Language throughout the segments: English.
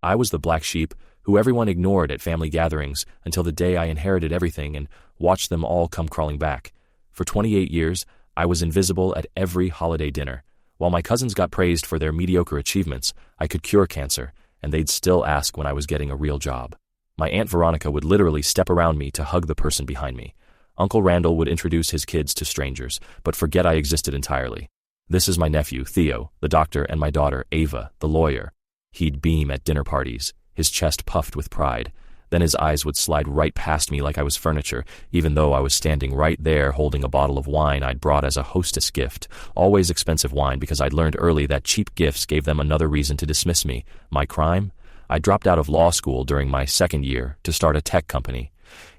I was the black sheep who everyone ignored at family gatherings until the day I inherited everything and watched them all come crawling back. For 28 years, I was invisible at every holiday dinner. While my cousins got praised for their mediocre achievements, I could cure cancer, and they'd still ask when I was getting a real job. My Aunt Veronica would literally step around me to hug the person behind me. Uncle Randall would introduce his kids to strangers, but forget I existed entirely. This is my nephew, Theo, the doctor, and my daughter, Ava, the lawyer. He'd beam at dinner parties, his chest puffed with pride. Then his eyes would slide right past me like I was furniture, even though I was standing right there holding a bottle of wine I'd brought as a hostess gift. Always expensive wine because I'd learned early that cheap gifts gave them another reason to dismiss me. My crime? I dropped out of law school during my second year to start a tech company.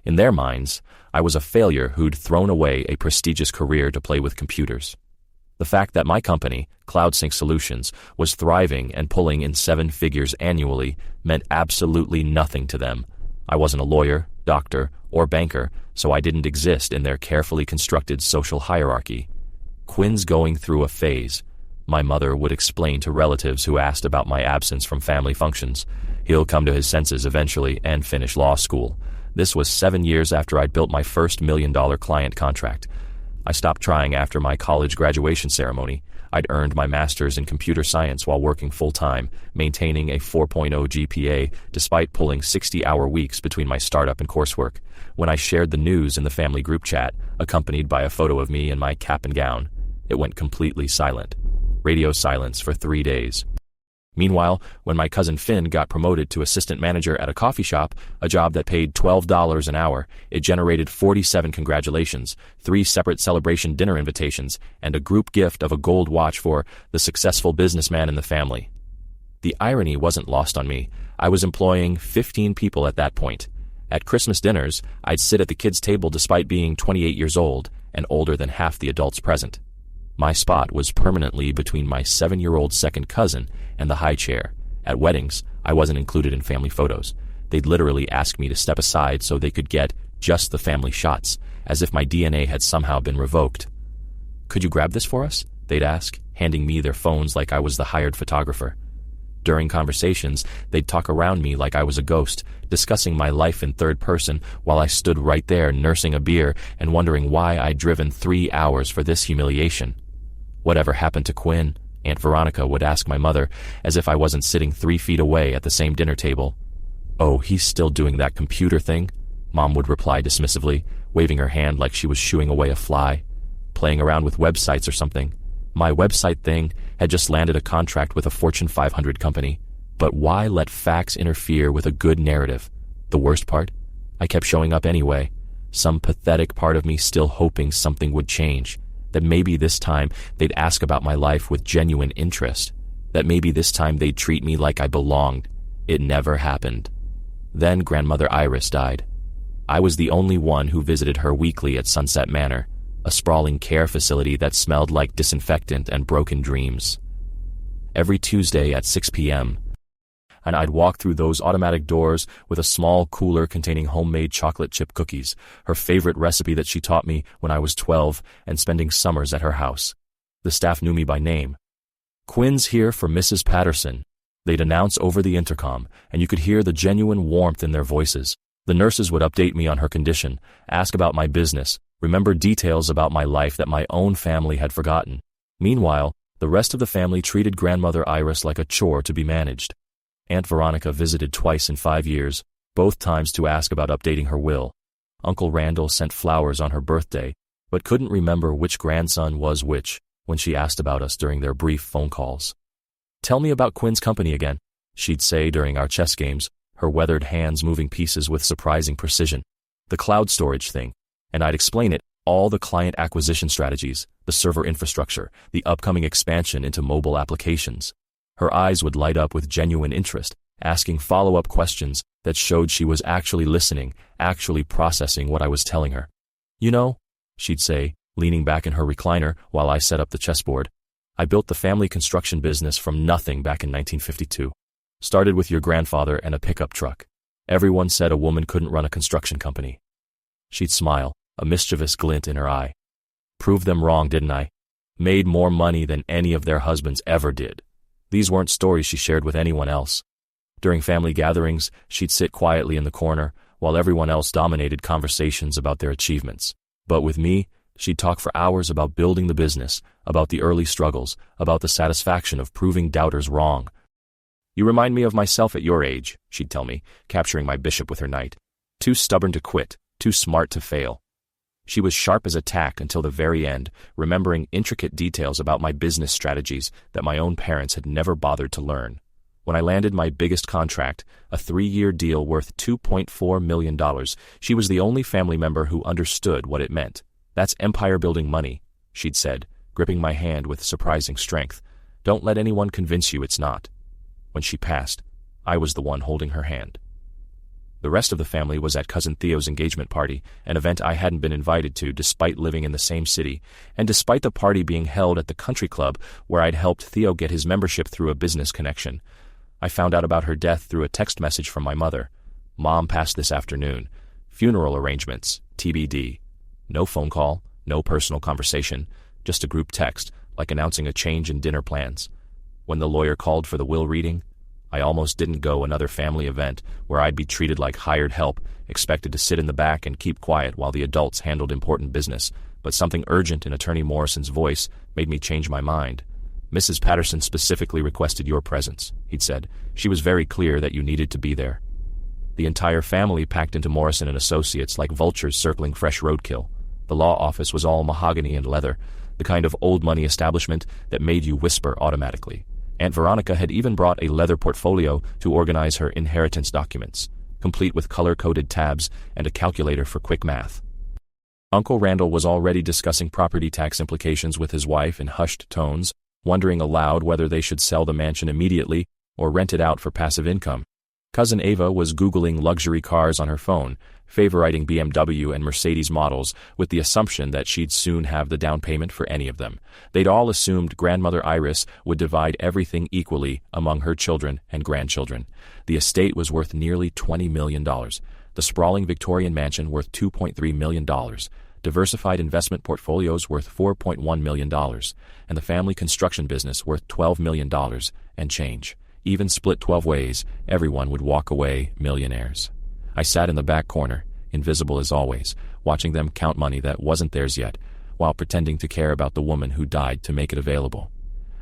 In their minds, I was a failure who'd thrown away a prestigious career to play with computers. The fact that my company, CloudSync Solutions, was thriving and pulling in 7 figures annually meant absolutely nothing to them. I wasn't a lawyer, doctor, or banker, so I didn't exist in their carefully constructed social hierarchy. Quinn's going through a phase, my mother would explain to relatives who asked about my absence from family functions. He'll come to his senses eventually and finish law school. This was 7 years after I'd built my first $1 million client contract. I stopped trying after my college graduation ceremony. I'd earned my master's in computer science while working full-time, maintaining a 4.0 GPA despite pulling 60-hour weeks between my startup and coursework. When I shared the news in the family group chat, accompanied by a photo of me in my cap and gown, it went completely silent. Radio silence for 3 days. Meanwhile, when my cousin Finn got promoted to assistant manager at a coffee shop, a job that paid $12 an hour, it generated 47 congratulations, 3 separate celebration dinner invitations, and a group gift of a gold watch for the successful businessman in the family. The irony wasn't lost on me. I was employing 15 people at that point. At Christmas dinners, I'd sit at the kids' table despite being 28 years old and older than half the adults present. My spot was permanently between my 7-year-old second cousin and the high chair. At weddings, I wasn't included in family photos. They'd literally ask me to step aside so they could get just the family shots, as if my DNA had somehow been revoked. "Could you grab this for us?" they'd ask, handing me their phones like I was the hired photographer. During conversations, they'd talk around me like I was a ghost, discussing my life in third person while I stood right there nursing a beer and wondering why I'd driven 3 hours for this humiliation. "Whatever happened to Quinn?" Aunt Veronica would ask my mother, as if I wasn't sitting 3 feet away at the same dinner table. "Oh, he's still doing that computer thing," Mom would reply dismissively, waving her hand like she was shooing away a fly. "Playing around with websites or something." My website thing had just landed a contract with a Fortune 500 company. But why let facts interfere with a good narrative? The worst part? I kept showing up anyway, some pathetic part of me still hoping something would change. That maybe this time they'd ask about my life with genuine interest. That maybe this time they'd treat me like I belonged. It never happened. Then Grandmother Iris died. I was the only one who visited her weekly at Sunset Manor, a sprawling care facility that smelled like disinfectant and broken dreams. Every Tuesday at 6 p.m., and I'd walk through those automatic doors with a small cooler containing homemade chocolate chip cookies, her favorite recipe that she taught me when I was 12, and spending summers at her house. The staff knew me by name. "Quinn's here for Mrs. Patterson," they'd announce over the intercom, and you could hear the genuine warmth in their voices. The nurses would update me on her condition, ask about my business, remember details about my life that my own family had forgotten. Meanwhile, the rest of the family treated Grandmother Iris like a chore to be managed. Aunt Veronica visited twice in 5 years, both times to ask about updating her will. Uncle Randall sent flowers on her birthday, but couldn't remember which grandson was which when she asked about us during their brief phone calls. "Tell me about Quinn's company again," she'd say during our chess games, her weathered hands moving pieces with surprising precision. "The cloud storage thing." And I'd explain it, all the client acquisition strategies, the server infrastructure, the upcoming expansion into mobile applications. Her eyes would light up with genuine interest, asking follow-up questions that showed she was actually listening, actually processing what I was telling her. "You know," she'd say, leaning back in her recliner while I set up the chessboard, "I built the family construction business from nothing back in 1952. Started with your grandfather and a pickup truck. Everyone said a woman couldn't run a construction company." She'd smile, a mischievous glint in her eye. "Proved them wrong, didn't I? Made more money than any of their husbands ever did." These weren't stories she shared with anyone else. During family gatherings, she'd sit quietly in the corner, while everyone else dominated conversations about their achievements. But with me, she'd talk for hours about building the business, about the early struggles, about the satisfaction of proving doubters wrong. "You remind me of myself at your age," she'd tell me, capturing my bishop with her knight. "Too stubborn to quit, too smart to fail." She was sharp as a tack until the very end, remembering intricate details about my business strategies that my own parents had never bothered to learn. When I landed my biggest contract, a 3-year deal worth $2.4 million, she was the only family member who understood what it meant. "That's empire-building money," she'd said, gripping my hand with surprising strength. "Don't let anyone convince you it's not." When she passed, I was the one holding her hand. The rest of the family was at Cousin Theo's engagement party, an event I hadn't been invited to despite living in the same city, and despite the party being held at the country club where I'd helped Theo get his membership through a business connection. I found out about her death through a text message from my mother. "Mom passed this afternoon. Funeral arrangements, TBD." No phone call, no personal conversation, just a group text, like announcing a change in dinner plans. When the lawyer called for the will reading, I almost didn't go another family event where I'd be treated like hired help, expected to sit in the back and keep quiet while the adults handled important business, but something urgent in Attorney Morrison's voice made me change my mind. "Mrs. Patterson specifically requested your presence," he'd said. "She was very clear that you needed to be there." The entire family packed into Morrison & Associates like vultures circling fresh roadkill. The law office was all mahogany and leather, the kind of old-money establishment that made you whisper automatically. Aunt Veronica had even brought a leather portfolio to organize her inheritance documents, complete with color-coded tabs and a calculator for quick math. Uncle Randall was already discussing property tax implications with his wife in hushed tones, wondering aloud whether they should sell the mansion immediately or rent it out for passive income. Cousin Ava was Googling luxury cars on her phone, favoriting BMW and Mercedes models with the assumption that she'd soon have the down payment for any of them. They'd all assumed Grandmother Iris would divide everything equally among her children and grandchildren. The estate was worth nearly $20 million. The sprawling Victorian mansion worth $2.3 million. Diversified investment portfolios worth $4.1 million. And the family construction business worth $12 million and change. Even split 12 ways, everyone would walk away millionaires. I sat in the back corner, invisible as always, watching them count money that wasn't theirs yet, while pretending to care about the woman who died to make it available.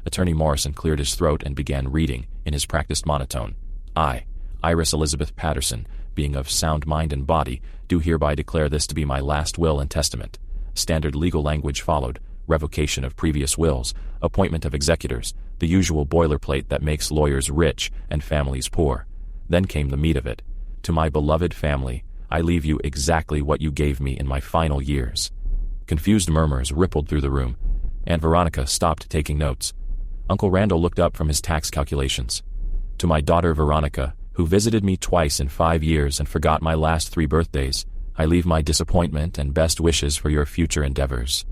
Attorney Morrison cleared his throat and began reading in his practiced monotone. "I, Iris Elizabeth Patterson, being of sound mind and body, do hereby declare this to be my last will and testament." Standard legal language followed: revocation of previous wills, appointment of executors, the usual boilerplate that makes lawyers rich and families poor. Then came the meat of it. "To my beloved family, I leave you exactly what you gave me in my final years." Confused murmurs rippled through the room. Aunt Veronica stopped taking notes. Uncle Randall looked up from his tax calculations. "To my daughter Veronica, who visited me twice in 5 years and forgot my last 3 birthdays, I leave my disappointment and best wishes for your future endeavors."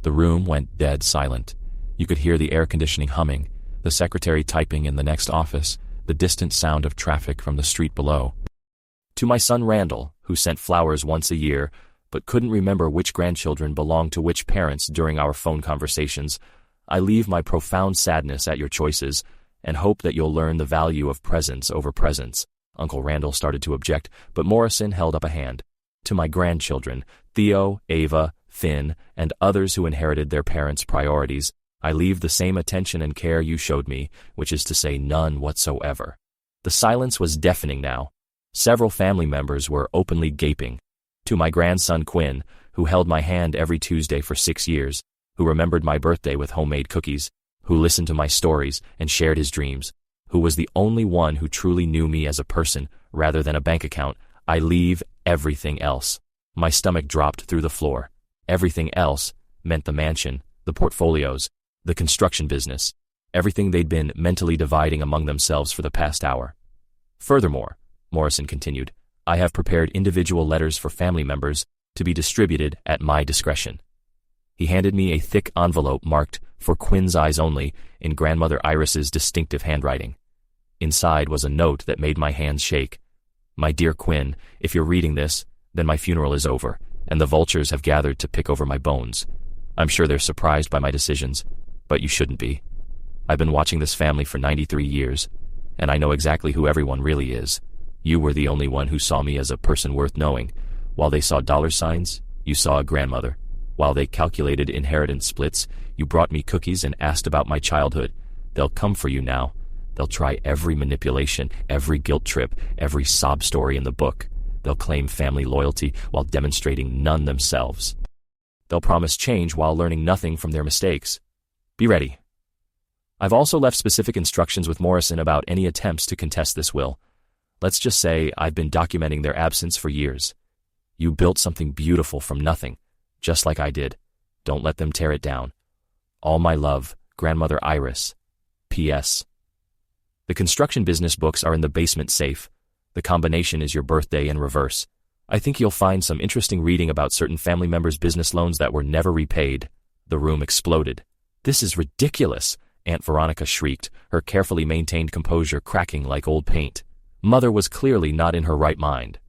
The room went dead silent. You could hear the air conditioning humming, the secretary typing in the next office, the distant sound of traffic from the street below. "To my son Randall, who sent flowers once a year, but couldn't remember which grandchildren belonged to which parents during our phone conversations, I leave my profound sadness at your choices, and hope that you'll learn the value of presence over presents." Uncle Randall started to object, but Morrison held up a hand. "To my grandchildren, Theo, Ava, Finn, and others who inherited their parents' priorities, I leave the same attention and care you showed me, which is to say none whatsoever." The silence was deafening now. Several family members were openly gaping. To my grandson Quinn, who held my hand every Tuesday for 6 years, who remembered my birthday with homemade cookies, who listened to my stories and shared his dreams, who was the only one who truly knew me as a person rather than a bank account, I leave everything else. My stomach dropped through the floor. Everything else meant the mansion, the portfolios, the construction business, everything they'd been mentally dividing among themselves for the past hour. "Furthermore," Morrison continued, "I have prepared individual letters for family members to be distributed at my discretion." He handed me a thick envelope marked "For Quinn's Eyes Only" in Grandmother Iris's distinctive handwriting. Inside was a note that made my hands shake. "My dear Quinn, if you're reading this, then my funeral is over, and the vultures have gathered to pick over my bones. I'm sure they're surprised by my decisions, but you shouldn't be. I've been watching this family for 93 years. and I know exactly who everyone really is. You were the only one who saw me as a person worth knowing. While they saw dollar signs, you saw a grandmother. While they calculated inheritance splits, you brought me cookies and asked about my childhood. They'll come for you now. They'll try every manipulation, every guilt trip, every sob story in the book. They'll claim family loyalty while demonstrating none themselves. They'll promise change while learning nothing from their mistakes. Be ready. I've also left specific instructions with Morrison about any attempts to contest this will. Let's just say I've been documenting their absence for years. You built something beautiful from nothing, just like I did. Don't let them tear it down. All my love, Grandmother Iris. P.S. The construction business books are in the basement safe. The combination is your birthday in reverse. I think you'll find some interesting reading about certain family members' business loans that were never repaid. The room exploded. This is ridiculous, Aunt Veronica shrieked, her carefully maintained composure cracking like old paint. Mother was clearly not in her right mind.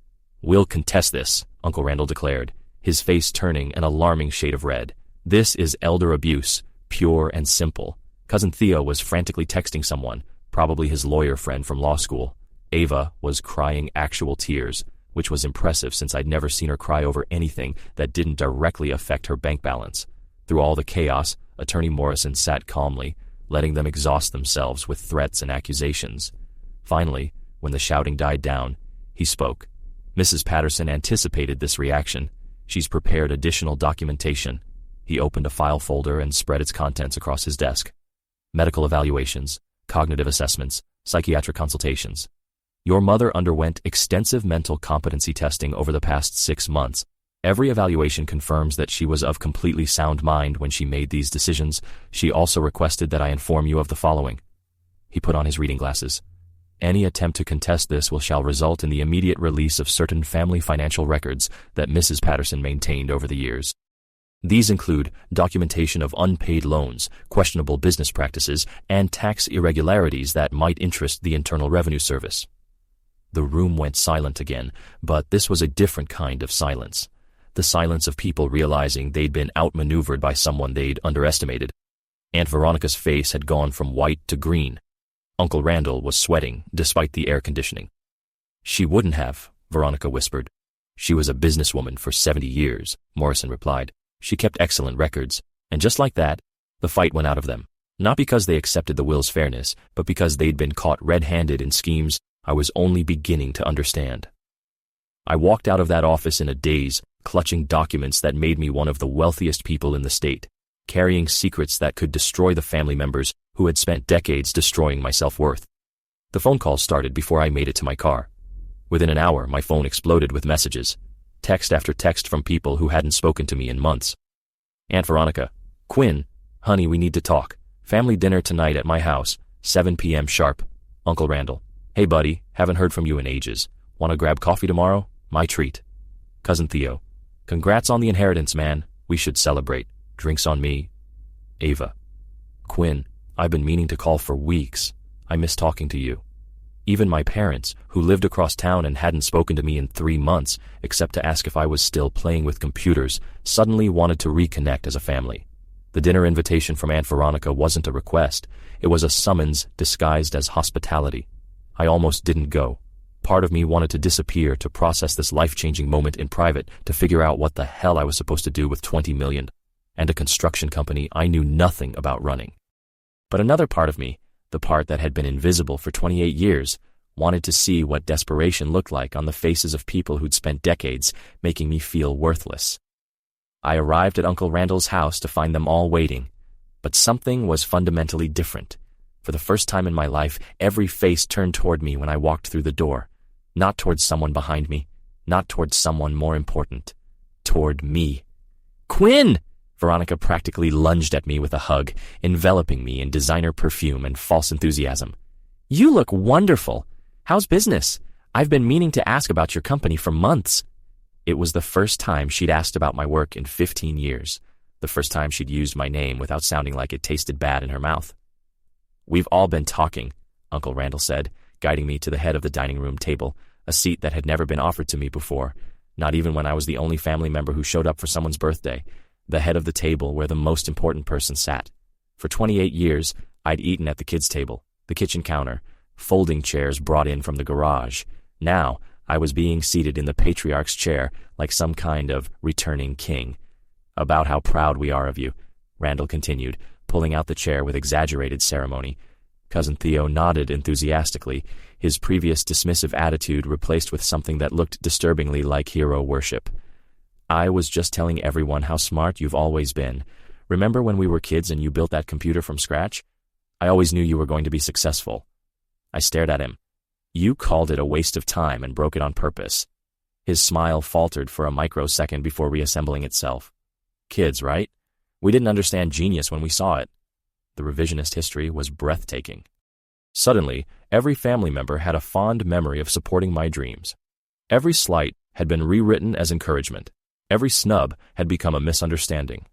We'll contest this, Uncle Randall declared, his face turning an alarming shade of red. This is elder abuse, pure and simple. Cousin Theo was frantically texting someone, probably his lawyer friend from law school. Ava was crying actual tears, which was impressive since I'd never seen her cry over anything that didn't directly affect her bank balance. Through all the chaos, Attorney Morrison sat calmly, letting them exhaust themselves with threats and accusations. Finally, when the shouting died down, he spoke. Mrs. Patterson anticipated this reaction. She's prepared additional documentation. He opened a file folder and spread its contents across his desk. Medical evaluations, cognitive assessments, psychiatric consultations. Your mother underwent extensive mental competency testing over the past 6 months. Every evaluation confirms that she was of completely sound mind when she made these decisions. She also requested that I inform you of the following. He put on his reading glasses. Any attempt to contest this shall result in the immediate release of certain family financial records that Mrs. Patterson maintained over the years. These include documentation of unpaid loans, questionable business practices, and tax irregularities that might interest the Internal Revenue Service. The room went silent again, but this was a different kind of silence. The silence of people realizing they'd been outmaneuvered by someone they'd underestimated. Aunt Veronica's face had gone from white to green. Uncle Randall was sweating, despite the air conditioning. She wouldn't have, Veronica whispered. She was a businesswoman for 70 years, Morrison replied. She kept excellent records, and just like that, the fight went out of them. Not because they accepted the will's fairness, but because they'd been caught red-handed in schemes I was only beginning to understand. I walked out of that office in a daze, clutching documents that made me one of the wealthiest people in the state, carrying secrets that could destroy the family members who had spent decades destroying my self-worth. The phone calls started before I made it to my car. Within an hour, my phone exploded with messages, text after text from people who hadn't spoken to me in months. Aunt Veronica, Quinn, honey, we need to talk. Family dinner tonight at my house, 7 p.m. sharp. Uncle Randall, hey buddy, haven't heard from you in ages. Want to grab coffee tomorrow? My treat. Cousin Theo, congrats on the inheritance, man. We should celebrate. Drinks on me. Ava, Quinn, I've been meaning to call for weeks. I miss talking to you. Even my parents, who lived across town and hadn't spoken to me in 3 months, except to ask if I was still playing with computers, suddenly wanted to reconnect as a family. The dinner invitation from Aunt Veronica wasn't a request. It was a summons disguised as hospitality. I almost didn't go. Part of me wanted to disappear to process this life-changing moment in private, to figure out what the hell I was supposed to do with $20 million, and a construction company I knew nothing about running. But another part of me, the part that had been invisible for 28 years, wanted to see what desperation looked like on the faces of people who'd spent decades making me feel worthless. I arrived at Uncle Randall's house to find them all waiting, but something was fundamentally different. For the first time in my life, every face turned toward me when I walked through the door. Not towards someone behind me, not towards someone more important. Toward me. Quinn! Veronica practically lunged at me with a hug, enveloping me in designer perfume and false enthusiasm. You look wonderful. How's business? I've been meaning to ask about your company for months. It was the first time she'd asked about my work in 15 years. The first time she'd used my name without sounding like it tasted bad in her mouth. We've all been talking, Uncle Randall said, guiding me to the head of the dining room table, a seat that had never been offered to me before, not even when I was the only family member who showed up for someone's birthday, the head of the table where the most important person sat. For 28 years, I'd eaten at the kids' table, the kitchen counter, folding chairs brought in from the garage. Now, I was being seated in the patriarch's chair like some kind of returning king. "About how proud we are of you," Randall continued, pulling out the chair with exaggerated ceremony. Cousin Theo nodded enthusiastically, his previous dismissive attitude replaced with something that looked disturbingly like hero worship. "I was just telling everyone how smart you've always been. Remember when we were kids and you built that computer from scratch? I always knew you were going to be successful." I stared at him. "You called it a waste of time and broke it on purpose." His smile faltered for a microsecond before reassembling itself. "Kids, right? We didn't understand genius when we saw it." The revisionist history was breathtaking. Suddenly, every family member had a fond memory of supporting my dreams. Every slight had been rewritten as encouragement. Every snub had become a misunderstanding.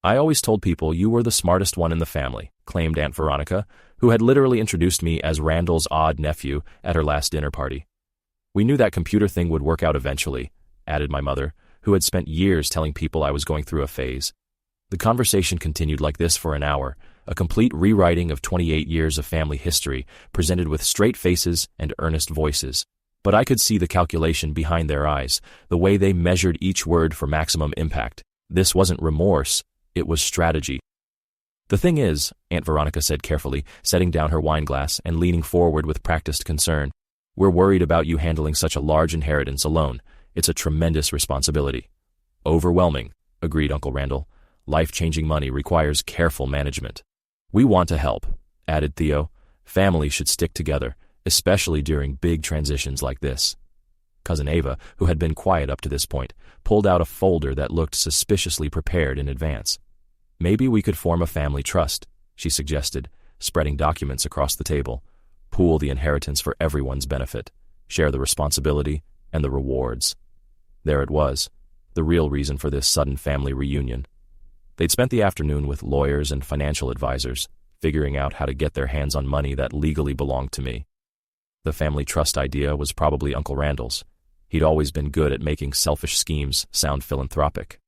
"I always told people you were the smartest one in the family," claimed Aunt Veronica, who had literally introduced me as Randall's odd nephew at her last dinner party. "We knew that computer thing would work out eventually," added my mother, who had spent years telling people I was going through a phase. The conversation continued like this for an hour, a complete rewriting of 28 years of family history, presented with straight faces and earnest voices. But I could see the calculation behind their eyes, the way they measured each word for maximum impact. This wasn't remorse, it was strategy. "The thing is," Aunt Veronica said carefully, setting down her wineglass and leaning forward with practiced concern, "we're worried about you handling such a large inheritance alone. It's a tremendous responsibility." "Overwhelming," agreed Uncle Randall. "Life-changing money requires careful management." "We want to help," added Theo. "Families should stick together, especially during big transitions like this." Cousin Ava, who had been quiet up to this point, pulled out a folder that looked suspiciously prepared in advance. "Maybe we could form a family trust," she suggested, spreading documents across the table. "Pool the inheritance for everyone's benefit, share the responsibility and the rewards." There it was, the real reason for this sudden family reunion. They'd spent the afternoon with lawyers and financial advisors, figuring out how to get their hands on money that legally belonged to me. The family trust idea was probably Uncle Randall's. He'd always been good at making selfish schemes sound philanthropic.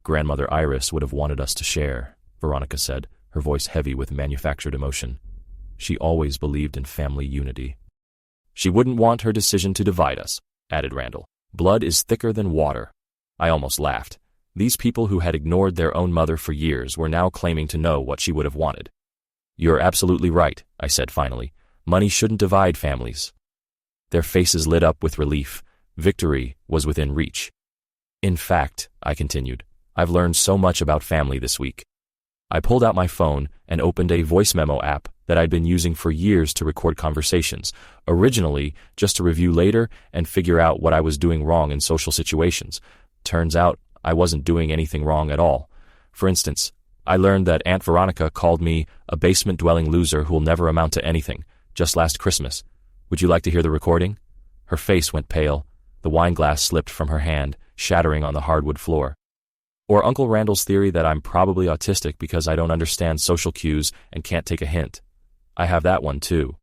"Grandmother Iris would have wanted us to share," Veronica said, her voice heavy with manufactured emotion. "She always believed in family unity." "She wouldn't want her decision to divide us," added Randall. "Blood is thicker than water." I almost laughed. These people who had ignored their own mother for years were now claiming to know what she would have wanted. "You're absolutely right," I said finally. "Money shouldn't divide families." Their faces lit up with relief. Victory was within reach. "In fact," I continued, "I've learned so much about family this week." I pulled out my phone and opened a voice memo app that I'd been using for years to record conversations, originally just to review later and figure out what I was doing wrong in social situations. Turns out I wasn't doing anything wrong at all. For instance, I learned that Aunt Veronica called me a basement-dwelling loser who'll never amount to anything, just last Christmas. Would you like to hear the recording? Her face went pale. The wineglass slipped from her hand, shattering on the hardwood floor. Or Uncle Randall's theory that I'm probably autistic because I don't understand social cues and can't take a hint. I have that one too.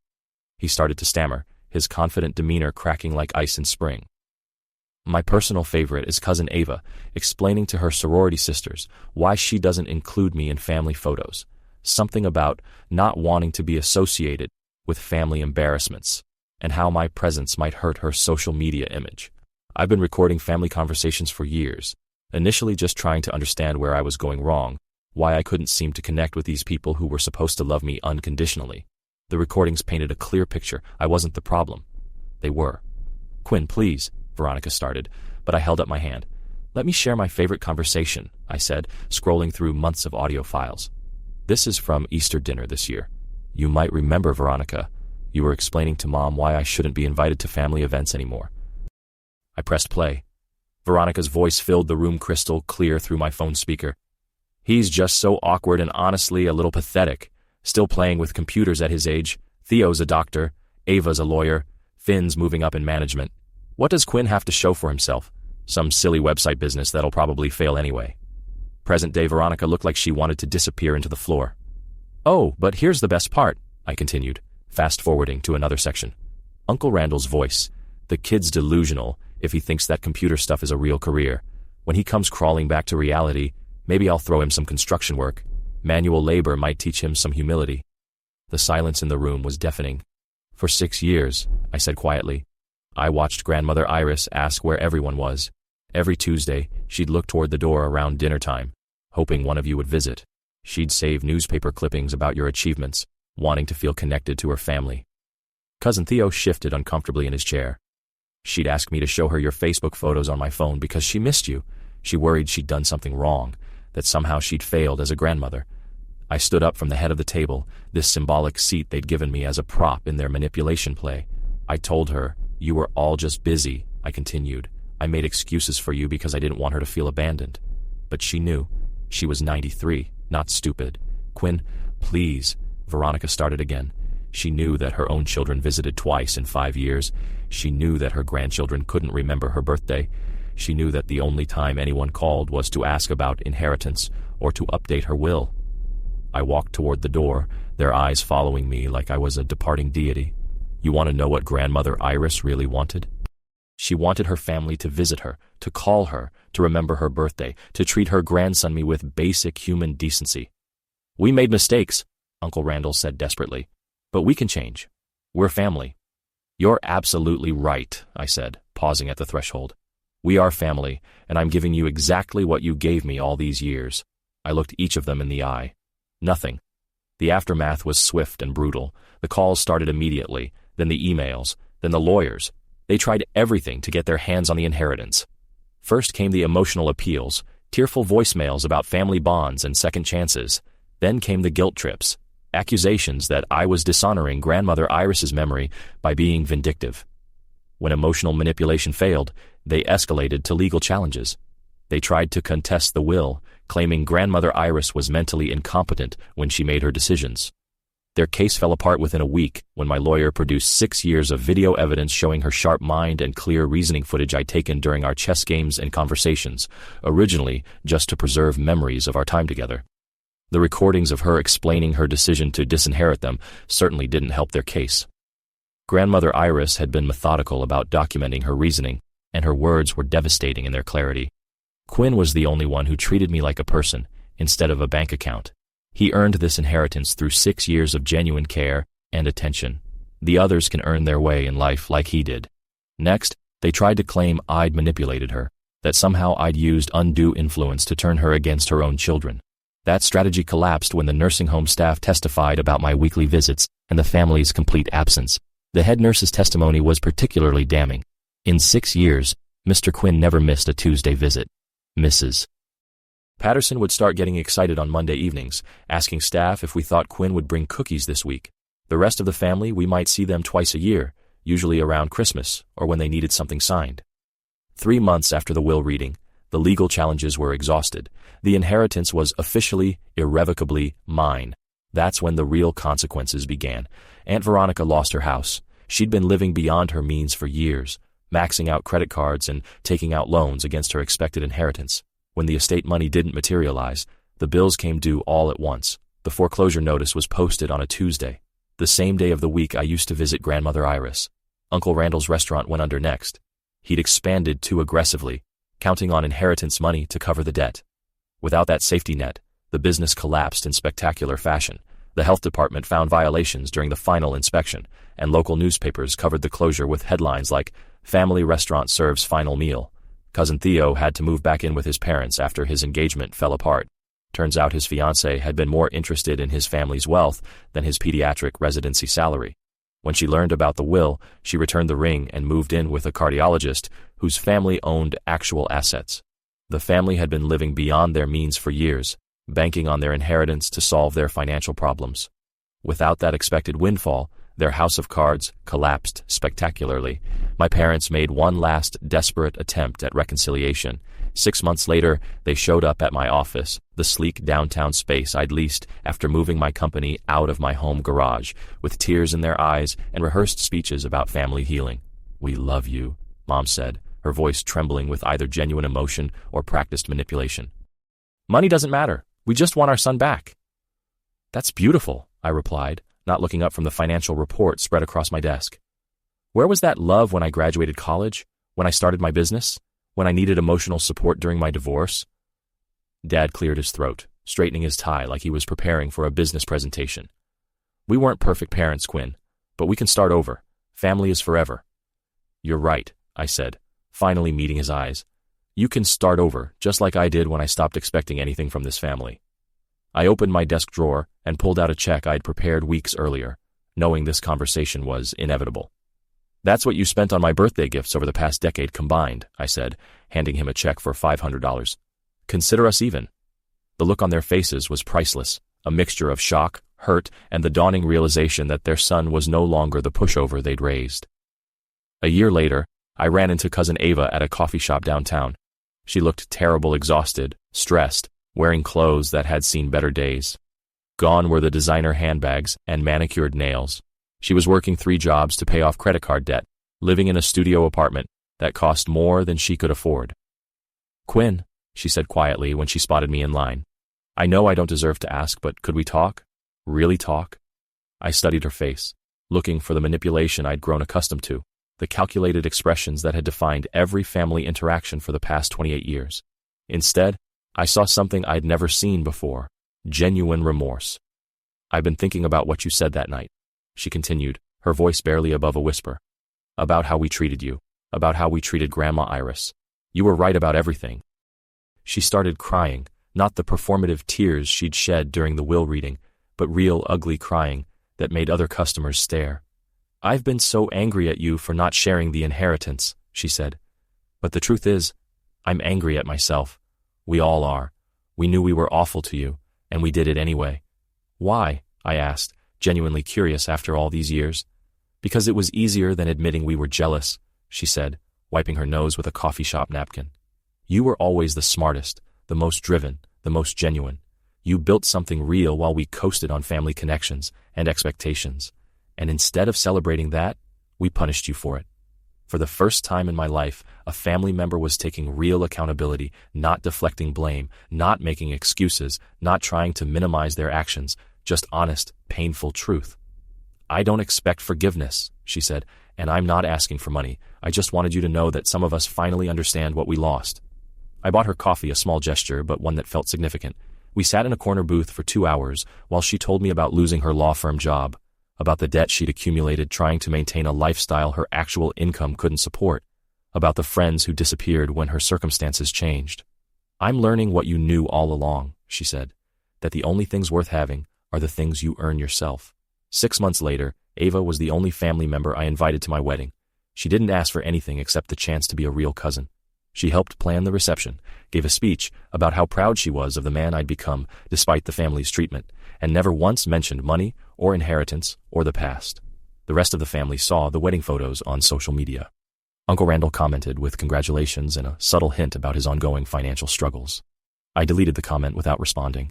He started to stammer, his confident demeanor cracking like ice in spring. My personal favorite is Cousin Ava, explaining to her sorority sisters why she doesn't include me in family photos. Something about not wanting to be associated with family embarrassments, and how my presence might hurt her social media image. I've been recording family conversations for years, initially just trying to understand where I was going wrong, why I couldn't seem to connect with these people who were supposed to love me unconditionally. The recordings painted a clear picture. I wasn't the problem. They were. "Quinn, please," Veronica started, but I held up my hand. "Let me share my favorite conversation," I said, scrolling through months of audio files. "This is from Easter dinner this year. You might remember, Veronica. You were explaining to Mom why I shouldn't be invited to family events anymore." I pressed play. Veronica's voice filled the room crystal clear through my phone speaker. "He's just so awkward and honestly a little pathetic. Still playing with computers at his age. Theo's a doctor. Ava's a lawyer. Finn's moving up in management. What does Quinn have to show for himself? Some silly website business that'll probably fail anyway." Present-day Veronica looked like she wanted to disappear into the floor. "Oh, but here's the best part," I continued, fast-forwarding to another section. Uncle Randall's voice. "The kid's delusional if he thinks that computer stuff is a real career. When he comes crawling back to reality, maybe I'll throw him some construction work. Manual labor might teach him some humility." The silence in the room was deafening. For 6 years, I said quietly. I watched Grandmother Iris ask where everyone was. Every Tuesday, she'd look toward the door around dinner time, hoping one of you would visit. She'd save newspaper clippings about your achievements, wanting to feel connected to her family. Cousin Theo shifted uncomfortably in his chair. She'd ask me to show her your Facebook photos on my phone because she missed you. She worried she'd done something wrong, that somehow she'd failed as a grandmother. I stood up from the head of the table, this symbolic seat they'd given me as a prop in their manipulation play. I told her, "You were all just busy," I continued. "I made excuses for you because I didn't want her to feel abandoned." But she knew. She was 93, not stupid. "Quinn, please," Veronica started again. She knew that her own children visited twice in 5 years. She knew that her grandchildren couldn't remember her birthday. She knew that the only time anyone called was to ask about inheritance or to update her will. I walked toward the door, their eyes following me like I was a departing deity. You want to know what Grandmother Iris really wanted? She wanted her family to visit her, to call her, to remember her birthday, to treat her grandson me with basic human decency. "We made mistakes," Uncle Randall said desperately, "but we can change. We're family." "You're absolutely right," I said, pausing at the threshold. "We are family, and I'm giving you exactly what you gave me all these years." I looked each of them in the eye. Nothing. The aftermath was swift and brutal. The calls started immediately, then the emails, then the lawyers. They tried everything to get their hands on the inheritance. First came the emotional appeals, tearful voicemails about family bonds and second chances. Then came the guilt trips, accusations that I was dishonoring Grandmother Iris's memory by being vindictive. When emotional manipulation failed, they escalated to legal challenges. They tried to contest the will, claiming Grandmother Iris was mentally incompetent when she made her decisions. Their case fell apart within a week when my lawyer produced 6 years of video evidence showing her sharp mind and clear reasoning footage I'd taken during our chess games and conversations, originally just to preserve memories of our time together. The recordings of her explaining her decision to disinherit them certainly didn't help their case. Grandmother Iris had been methodical about documenting her reasoning, and her words were devastating in their clarity. Quinn was the only one who treated me like a person, instead of a bank account. He earned this inheritance through 6 years of genuine care and attention. The others can earn their way in life like he did. Next, they tried to claim I'd manipulated her, that somehow I'd used undue influence to turn her against her own children. That strategy collapsed when the nursing home staff testified about my weekly visits and the family's complete absence. The head nurse's testimony was particularly damning. In 6 years, Mr. Quinn never missed a Tuesday visit. Mrs. Patterson would start getting excited on Monday evenings, asking staff if we thought Quinn would bring cookies this week. The rest of the family, we might see them twice a year, usually around Christmas or when they needed something signed. 3 months after the will reading, the legal challenges were exhausted. The inheritance was officially, irrevocably mine. That's when the real consequences began. Aunt Veronica lost her house. She'd been living beyond her means for years, maxing out credit cards and taking out loans against her expected inheritance. When the estate money didn't materialize, the bills came due all at once. The foreclosure notice was posted on a Tuesday, the same day of the week I used to visit Grandmother Iris. Uncle Randall's restaurant went under next. He'd expanded too aggressively, counting on inheritance money to cover the debt. Without that safety net, the business collapsed in spectacular fashion. The health department found violations during the final inspection, and local newspapers covered the closure with headlines like, "Family Restaurant Serves Final Meal." Cousin Theo had to move back in with his parents after his engagement fell apart. Turns out his fiancée had been more interested in his family's wealth than his pediatric residency salary. When she learned about the will, she returned the ring and moved in with a cardiologist whose family owned actual assets. The family had been living beyond their means for years, banking on their inheritance to solve their financial problems. Without that expected windfall, their house of cards collapsed spectacularly. My parents made one last desperate attempt at reconciliation. 6 months later, they showed up at my office, the sleek downtown space I'd leased after moving my company out of my home garage, with tears in their eyes and rehearsed speeches about family healing. "We love you," Mom said, her voice trembling with either genuine emotion or practiced manipulation. "Money doesn't matter. We just want our son back." "That's beautiful," I replied, not looking up from the financial report spread across my desk. "Where was that love when I graduated college? When I started my business? When I needed emotional support during my divorce?" Dad cleared his throat, straightening his tie like he was preparing for a business presentation. "We weren't perfect parents, Quinn, But we can start over. Family is forever. You're right, I said, finally meeting his eyes. You can start over, just like I did when I stopped expecting anything from this family. I opened my desk drawer and pulled out a check I'd prepared weeks earlier, knowing this conversation was inevitable. That's what you spent on my birthday gifts over the past decade combined, I said, handing him a check for $500. Consider us even. The look on their faces was priceless, a mixture of shock, hurt, and the dawning realization that their son was no longer the pushover they'd raised. A year later, I ran into Cousin Ava at a coffee shop downtown. She looked terrible, exhausted, stressed, wearing clothes that had seen better days. Gone were the designer handbags and manicured nails. She was working 3 jobs to pay off credit card debt, living in a studio apartment that cost more than she could afford. Quinn, she said quietly when she spotted me in line. I know I don't deserve to ask, but could we talk? Really talk? I studied her face, looking for the manipulation I'd grown accustomed to, the calculated expressions that had defined every family interaction for the past 28 years. Instead, I saw something I'd never seen before, genuine remorse. I've been thinking about what you said that night, she continued, her voice barely above a whisper. About how we treated you, about how we treated Grandma Iris. You were right about everything. She started crying, not the performative tears she'd shed during the will reading, but real ugly crying that made other customers stare. I've been so angry at you for not sharing the inheritance, she said. But the truth is, I'm angry at myself. We all are. We knew we were awful to you, and we did it anyway. Why? I asked, genuinely curious after all these years. Because it was easier than admitting we were jealous, she said, wiping her nose with a coffee shop napkin. You were always the smartest, the most driven, the most genuine. You built something real while we coasted on family connections and expectations. And instead of celebrating that, we punished you for it. For the first time in my life, a family member was taking real accountability, not deflecting blame, not making excuses, not trying to minimize their actions, just honest, painful truth. I don't expect forgiveness, she said, and I'm not asking for money. I just wanted you to know that some of us finally understand what we lost. I bought her coffee, a small gesture, but one that felt significant. We sat in a corner booth for 2 hours while she told me about losing her law firm job, about the debt she'd accumulated trying to maintain a lifestyle her actual income couldn't support, about the friends who disappeared when her circumstances changed. I'm learning what you knew all along, she said, that the only things worth having are the things you earn yourself. 6 months later, Ava was the only family member I invited to my wedding. She didn't ask for anything except the chance to be a real cousin. She helped plan the reception, gave a speech about how proud she was of the man I'd become despite the family's treatment, and never once mentioned money or inheritance or the past. The rest of the family saw the wedding photos on social media. Uncle Randall commented with congratulations and a subtle hint about his ongoing financial struggles. I deleted the comment without responding.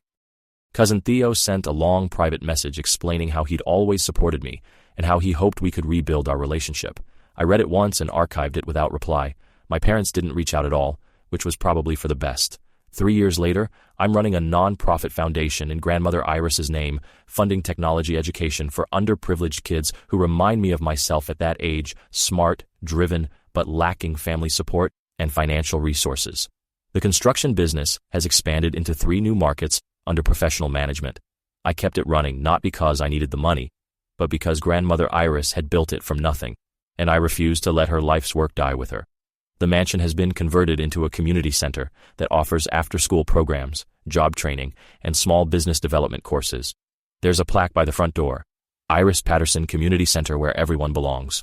Cousin Theo sent a long private message explaining how he'd always supported me and how he hoped we could rebuild our relationship. I read it once and archived it without reply. My parents didn't reach out at all, which was probably for the best. 3 years later, I'm running a non-profit foundation in Grandmother Iris's name, funding technology education for underprivileged kids who remind me of myself at that age, smart, driven, but lacking family support and financial resources. The construction business has expanded into 3 new markets under professional management. I kept it running not because I needed the money, but because Grandmother Iris had built it from nothing, and I refused to let her life's work die with her. The mansion has been converted into a community center that offers after-school programs, job training, and small business development courses. There's a plaque by the front door, Iris Patterson Community Center, where everyone belongs.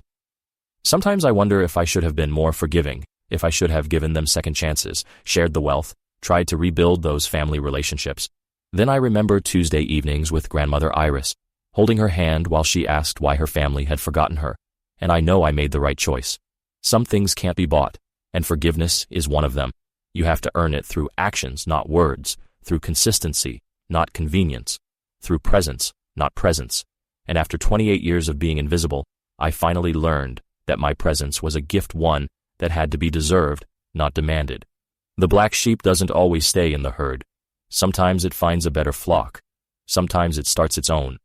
Sometimes I wonder if I should have been more forgiving, if I should have given them second chances, shared the wealth, tried to rebuild those family relationships. Then I remember Tuesday evenings with Grandmother Iris, holding her hand while she asked why her family had forgotten her, and I know I made the right choice. Some things can't be bought, and forgiveness is one of them. You have to earn it through actions, not words, through consistency, not convenience, through presence, not presence. And after 28 years of being invisible, I finally learned that my presence was a gift, one that had to be deserved, not demanded. The black sheep doesn't always stay in the herd. Sometimes it finds a better flock. Sometimes it starts its own.